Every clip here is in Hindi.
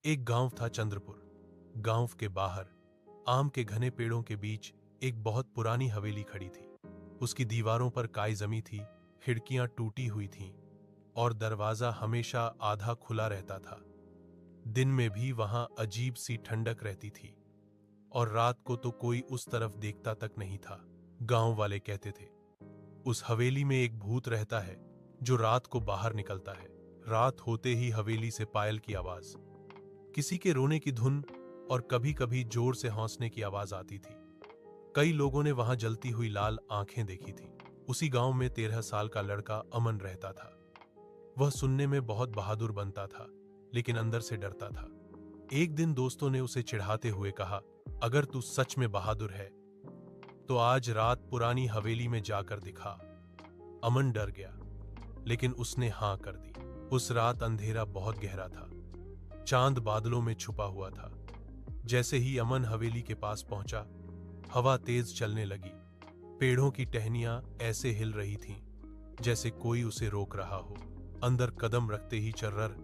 एक गांव था चंद्रपुर। गांव के बाहर आम के घने पेड़ों के बीच एक बहुत पुरानी हवेली खड़ी थी। उसकी दीवारों पर काई जमी थी, खिड़कियां टूटी हुई थीं और दरवाजा हमेशा आधा खुला रहता था। दिन में भी वहां अजीब सी ठंडक रहती थी और रात को तो कोई उस तरफ देखता तक नहीं था। गांव वाले कहते थे, उस हवेली में एक भूत रहता है जो रात को बाहर निकलता है। रात होते ही हवेली से पायल की आवाज, किसी के रोने की धुन और कभी कभी जोर से हौंसने की आवाज आती थी। कई लोगों ने वहां जलती हुई लाल आंखें देखी थी। उसी गांव में 13 साल का लड़का अमन रहता था। वह सुनने में बहुत बहादुर बनता था, लेकिन अंदर से डरता था। एक दिन दोस्तों ने उसे चिढ़ाते हुए कहा, अगर तू सच में बहादुर है तो आज रात पुरानी हवेली में जाकर दिखा। अमन डर गया, लेकिन उसने हां कर दी। उस रात अंधेरा बहुत गहरा था, चांद बादलों में छुपा हुआ था। जैसे ही अमन हवेली के पास पहुंचा, हवा तेज चलने लगी। पेड़ों की टहनियां ऐसे हिल रही थीं जैसे कोई उसे रोक रहा हो। अंदर कदम रखते ही चर्रर,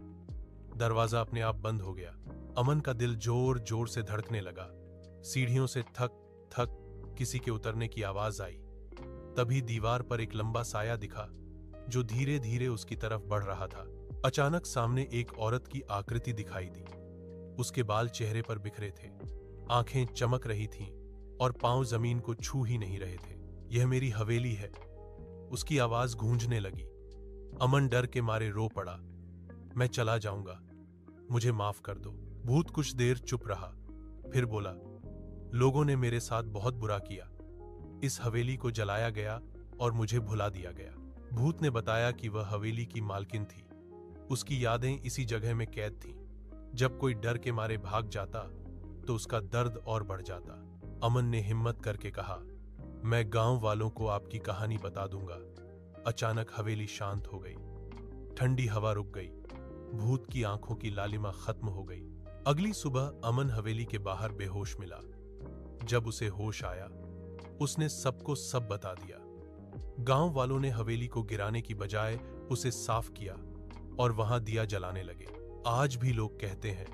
दरवाजा अपने आप बंद हो गया। अमन का दिल जोर जोर से धड़कने लगा। सीढ़ियों से थक थक किसी के उतरने की आवाज आई। तभी दीवार पर एक लंबा साया दिखा जो धीरे धीरे उसकी तरफ बढ़ रहा था। अचानक सामने एक औरत की आकृति दिखाई दी। उसके बाल चेहरे पर बिखरे थे, आंखें चमक रही थीं और पांव जमीन को छू ही नहीं रहे थे। यह मेरी हवेली है, उसकी आवाज गूंजने लगी। अमन डर के मारे रो पड़ा, मैं चला जाऊंगा, मुझे माफ कर दो। भूत कुछ देर चुप रहा, फिर बोला, लोगों ने मेरे साथ बहुत बुरा किया। इस हवेली को जलाया गया और मुझे भुला दिया गया। भूत ने बताया कि वह हवेली की मालकिन थी। उसकी यादें इसी जगह में कैद थीं। जब कोई डर के मारे भाग जाता तो उसका दर्द और बढ़ जाता। अमन ने हिम्मत करके कहा, मैं गांव वालों को आपकी कहानी बता दूंगा। अचानक हवेली शांत हो गई। ठंडी हवा रुक गई। भूत की आंखों की लालिमा खत्म हो गई। अगली सुबह अमन हवेली के बाहर बेहोश मिला। जब उसे होश आया, उसने सबको सब बता दिया। गांव वालों ने हवेली को गिराने की बजाय उसे साफ किया और वहां दिया जलाने लगे। आज भी लोग कहते हैं,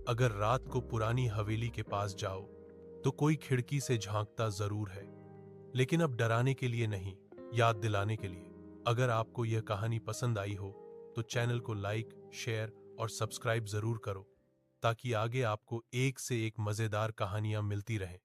अगर रात को पुरानी हवेली के पास जाओ तो कोई खिड़की से झांकता जरूर है, लेकिन अब डराने के लिए नहीं, याद दिलाने के लिए। अगर आपको यह कहानी पसंद आई हो तो चैनल को लाइक, शेयर और सब्सक्राइब जरूर करो, ताकि आगे आपको एक से एक मजेदार कहानियां मिलती रहें।